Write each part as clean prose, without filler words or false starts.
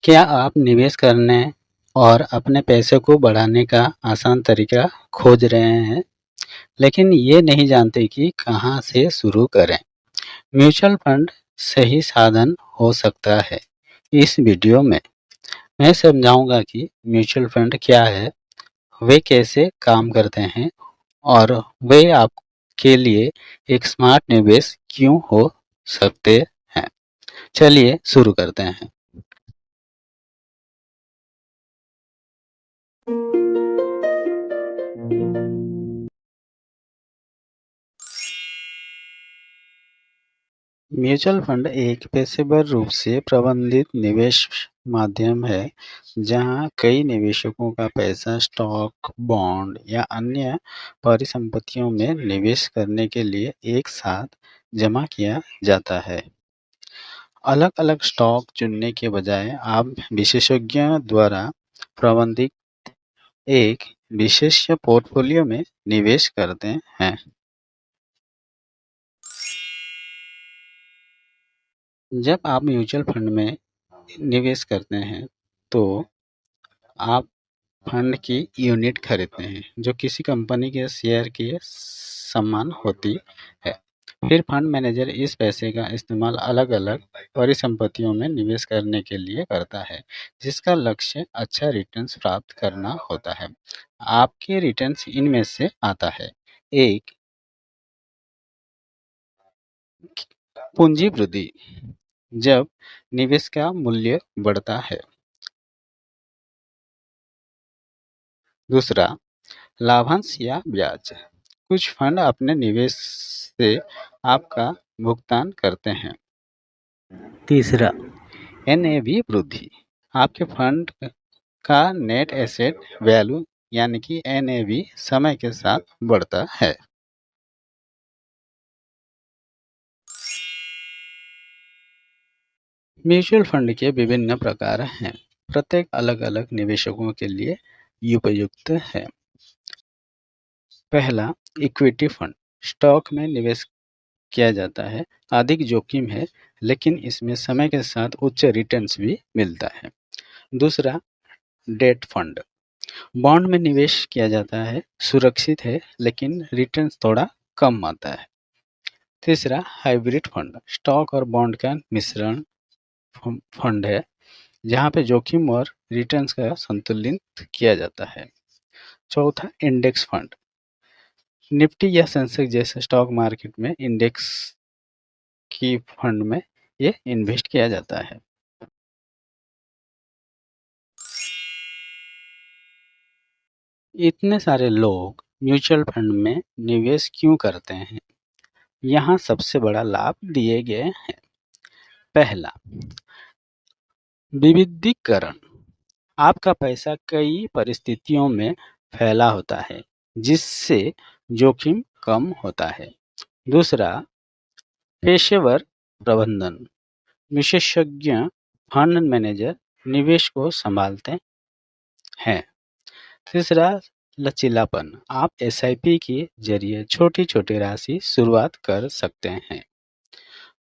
क्या आप निवेश करने और अपने पैसे को बढ़ाने का आसान तरीका खोज रहे हैं, लेकिन ये नहीं जानते कि कहाँ से शुरू करें? म्यूचुअल फंड सही साधन हो सकता है। इस वीडियो में मैं समझाऊंगा कि म्यूचुअल फंड क्या है, वे कैसे काम करते हैं और वे आपके लिए एक स्मार्ट निवेश क्यों हो सकते हैं। चलिए शुरू करते हैं। म्यूचुअल फंड एक पेशेवर रूप से प्रबंधित निवेश माध्यम है जहां कई निवेशकों का पैसा स्टॉक, बॉन्ड या अन्य परिसंपत्तियों में निवेश करने के लिए एक साथ जमा किया जाता है। अलग-अलग स्टॉक चुनने के बजाय आप विशेषज्ञों द्वारा प्रबंधित एक विशेष पोर्टफोलियो में निवेश करते हैं। जब आप म्यूचुअल फंड में निवेश करते हैं, तो आप फंड की यूनिट खरीदते हैं जो किसी कंपनी के शेयर के समान होती है। फिर फंड मैनेजर इस पैसे का इस्तेमाल अलग-अलग परिसंपत्तियों में निवेश करने के लिए करता है, जिसका लक्ष्य अच्छा रिटर्न्स प्राप्त करना होता है। आपके रिटर्न्स इनमें से आता है। एक, पूंजी वृद्धि, जब निवेश का मूल्य बढ़ता है। दूसरा, लाभांश या ब्याज, कुछ फंड अपने निवेश से आपका भुगतान करते हैं। तीसरा, एनएवी वृद्धि, आपके फंड का नेट एसेट वैल्यू यानी कि एनएवी समय के साथ बढ़ता है। म्यूचुअल फंड के विभिन्न प्रकार हैं, प्रत्येक अलग-अलग निवेशकों के लिए उपयुक्त है। पहला, इक्विटी फंड, स्टॉक में निवेश किया जाता है। अधिक जोखिम है, लेकिन इसमें समय के साथ उच्च रिटर्न्स भी मिलता है। दूसरा, डेट फंड, बॉन्ड में निवेश किया जाता है, सुरक्षित है लेकिन रिटर्न्स थोड़ा कम आता है। तीसरा, हाइब्रिड फंड, स्टॉक और बॉन्ड का मिश्रण फंड है जहां पे जोखिम और रिटर्न्स का संतुलित किया जाता है। चौथा, इंडेक्स फंड, निफ्टी या सेंसेक्स जैसे स्टॉक मार्केट में इंडेक्स की फंड में ये इन्वेस्ट किया जाता है। इतने सारे लोग म्यूचुअल फंड में निवेश क्यों करते हैं? यहाँ सबसे बड़ा लाभ दिए गए हैं। पहला, विविधीकरण, आपका पैसा कई परिस्थितियों में फैला होता है, जिससे जोखिम कम होता है। दूसरा, पेशेवर प्रबंधन, विशेषज्ञ फंड मैनेजर निवेश को संभालते हैं। तीसरा, लचीलापन, आप एसआईपी के जरिए छोटी-छोटी राशि शुरुआत कर सकते हैं।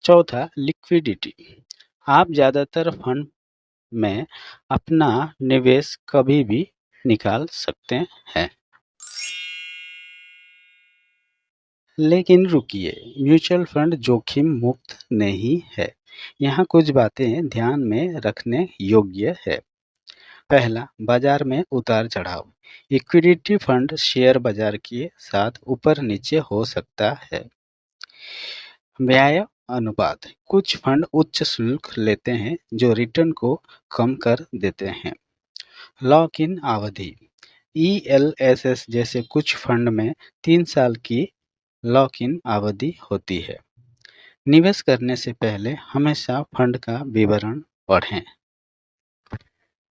चौथा, लिक्विडिटी, आप ज़्यादातर फंड में अपना निवेश कभी भी निकाल सकते हैं। लेकिन रुकिए, म्यूचुअल फंड जोखिम मुक्त नहीं है। यहाँ कुछ बातें ध्यान में रखने योग्य है। पहला, बाजार में उतार चढ़ाव, इक्विटी फंड शेयर बाजार के साथ ऊपर नीचे हो सकता है। ब्याज अनुपात, कुछ फंड उच्च शुल्क लेते हैं जो रिटर्न को कम कर देते हैं। लॉक इन अवधि, ईएलएसएस जैसे कुछ फंड में 3 साल की लॉक इन अवधि होती है। निवेश करने से पहले हमेशा फंड का विवरण पढ़ें।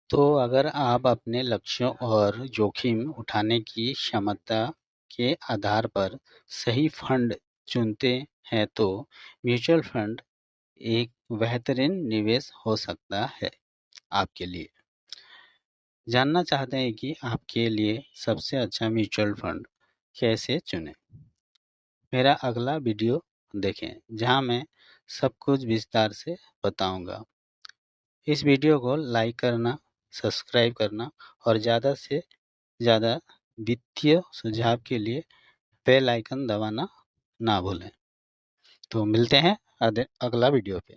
तो अगर आप अपने लक्ष्यों और जोखिम उठाने की क्षमता के आधार पर सही फंड चुनते हैं, तो म्यूचुअल फंड एक बेहतरीन निवेश हो सकता है आपके लिए। जानना चाहते हैं कि आपके लिए सबसे अच्छा म्यूचुअल फंड कैसे चुनें? मेरा अगला वीडियो देखें जहां मैं सब कुछ विस्तार से बताऊंगा। इस वीडियो को लाइक करना, सब्सक्राइब करना और ज़्यादा से ज़्यादा वित्तीय सुझाव के लिए बेल आइकन दबाना ना भूलें। तो मिलते हैं अगला वीडियो पे।